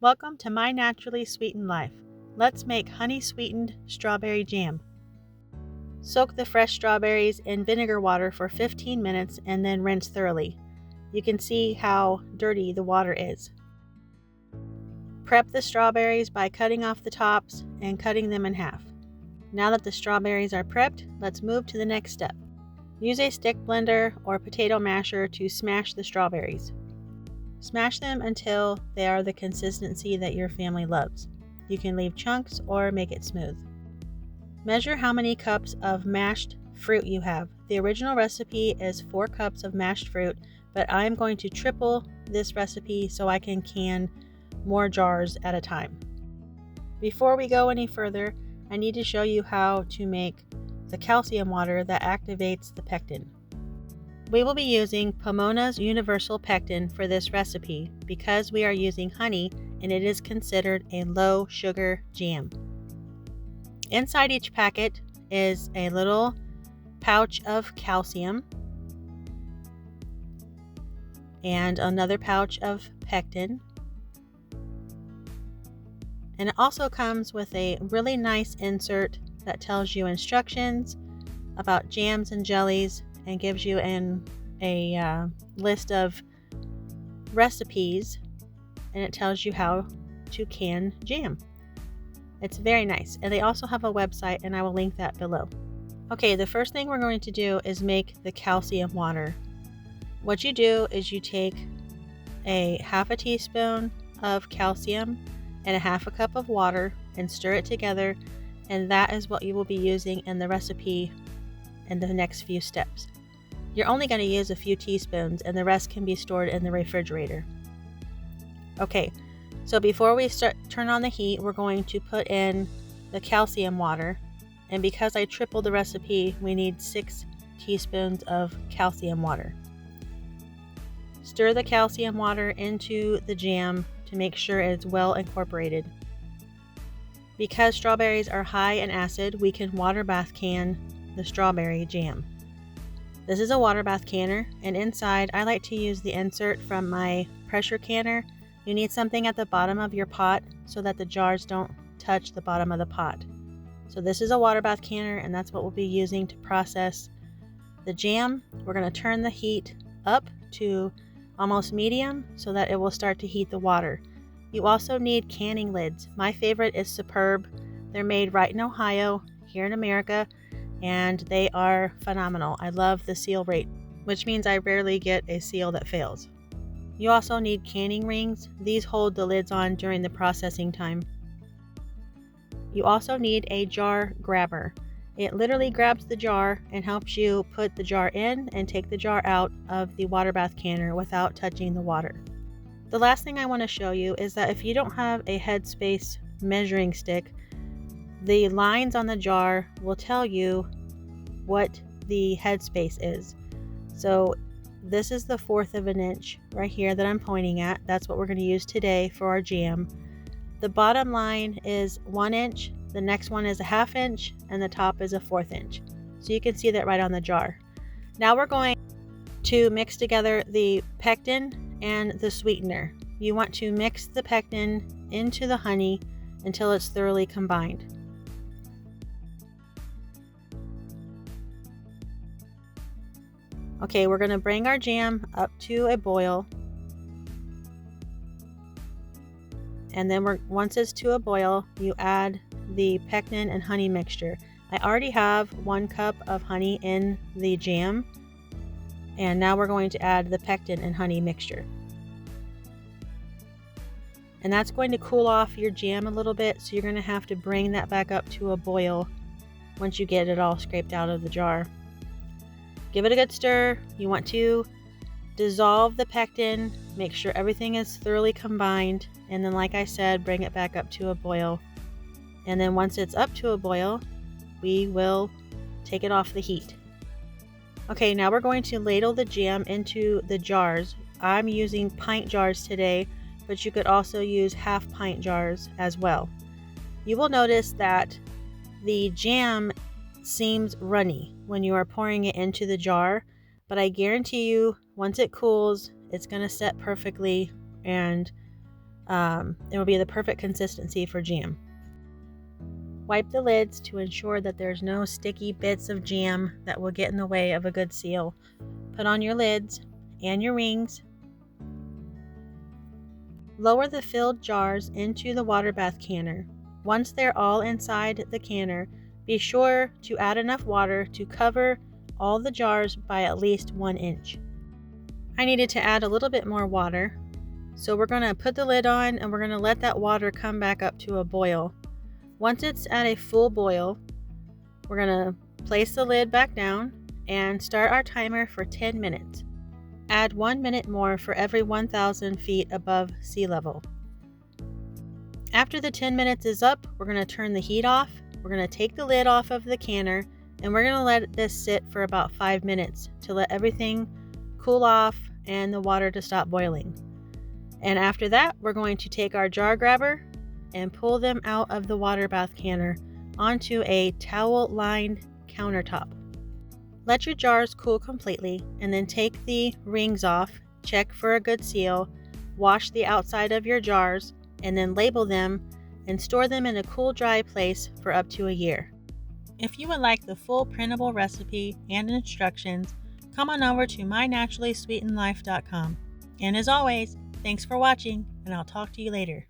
Welcome to my naturally sweetened life. Let's make honey sweetened strawberry jam. Soak the fresh strawberries in vinegar water for 15 minutes and then rinse thoroughly. You can see how dirty the water is. Prep the strawberries by cutting off the tops and cutting them in half. Now that the strawberries are prepped, let's move to the next step. Use a stick blender or potato masher to smash the strawberries. Smash them until they are the consistency that your family loves. You can leave chunks or make it smooth. Measure how many cups of mashed fruit you have. The original recipe is 4 cups of mashed fruit, but I'm going to triple this recipe so I can can more jars at a time. Before we go any further, I need to show you how to make the calcium water that activates the pectin. We will be using Pomona's Universal Pectin for this recipe because we are using honey and it is considered a low sugar jam. Inside each packet is a little pouch of calcium and another pouch of pectin. And it also comes with a really nice insert that tells you instructions about jams and jellies and gives you a list of recipes, and it tells you how to can jam. It's very nice, and they also have a website, and I will link that below. Okay, the first thing we're going to do is make the calcium water. What you do is you take a half a teaspoon of calcium and a half a cup of water and stir it together, and that is what you will be using in the recipe in the next few steps. You're only going to use a few teaspoons and the rest can be stored in the refrigerator. Okay, so before we turn on the heat, we're going to put in the calcium water, and because I tripled the recipe, we need 6 teaspoons of calcium water. Stir the calcium water into the jam to make sure it's well incorporated. Because strawberries are high in acid, we can water bath can the strawberry jam. This is a water bath canner, and inside I like to use the insert from my pressure canner. You need something at the bottom of your pot so that the jars don't touch the bottom of the pot. So this is a water bath canner, and that's what we'll be using to process the jam. We're going to turn the heat up to almost medium so that it will start to heat the water. You also need canning lids. My favorite is Superb. They're made right in Ohio, here in America, and they are phenomenal. I love the seal rate, which means I rarely get a seal that fails. You also need canning rings. These hold the lids on during the processing time. You also need a jar grabber. It literally grabs the jar and helps you put the jar in and take the jar out of the water bath canner without touching the water. The last thing I want to show you is that if you don't have a headspace measuring stick, the lines on the jar will tell you what the headspace is. So this is the 1/4 of an inch right here that I'm pointing at. That's what we're going to use today for our jam. The bottom line is 1 inch, the next one is a 1/2 inch, and the top is a 1/4 inch. So you can see that right on the jar. Now we're going to mix together the pectin and the sweetener. You want to mix the pectin into the honey until it's thoroughly combined. Okay, we're going to bring our jam up to a boil, and then once it's to a boil, you add the pectin and honey mixture. I already have 1 cup of honey in the jam, and now we're going to add the pectin and honey mixture. And that's going to cool off your jam a little bit, so you're going to have to bring that back up to a boil once you get it all scraped out of the jar. Give it a good stir. You want to dissolve the pectin, make sure everything is thoroughly combined, and then like I said, bring it back up to a boil. And then once it's up to a boil, we will take it off the heat. Okay, now we're going to ladle the jam into the jars. I'm using pint jars today, but you could also use 1/2 pint jars as well. You will notice that the jam seems runny when you are pouring it into the jar, but I guarantee you once it cools, it's going to set perfectly and It will be the perfect consistency for jam. Wipe the lids to ensure that there's no sticky bits of jam that will get in the way of a good seal. Put on your lids and your rings. Lower the filled jars into the water bath canner. Once they're all inside the canner, be sure to add enough water to cover all the jars by at least 1 inch. I needed to add a little bit more water, so we're going to put the lid on and we're going to let that water come back up to a boil. Once it's at a full boil, we're going to place the lid back down and start our timer for 10 minutes. Add 1 minute more for every 1,000 feet above sea level. After the 10 minutes is up, we're going to turn the heat off. We're going to take the lid off of the canner and we're going to let this sit for about 5 minutes to let everything cool off and the water to stop boiling. And after that, we're going to take our jar grabber and pull them out of the water bath canner onto a towel-lined countertop. Let your jars cool completely and then take the rings off, check for a good seal, wash the outside of your jars, and then label them and store them in a cool, dry place for up to a year. If you would like the full printable recipe and instructions, come on over to mynaturallysweetenedlife.com. And as always, thanks for watching, and I'll talk to you later.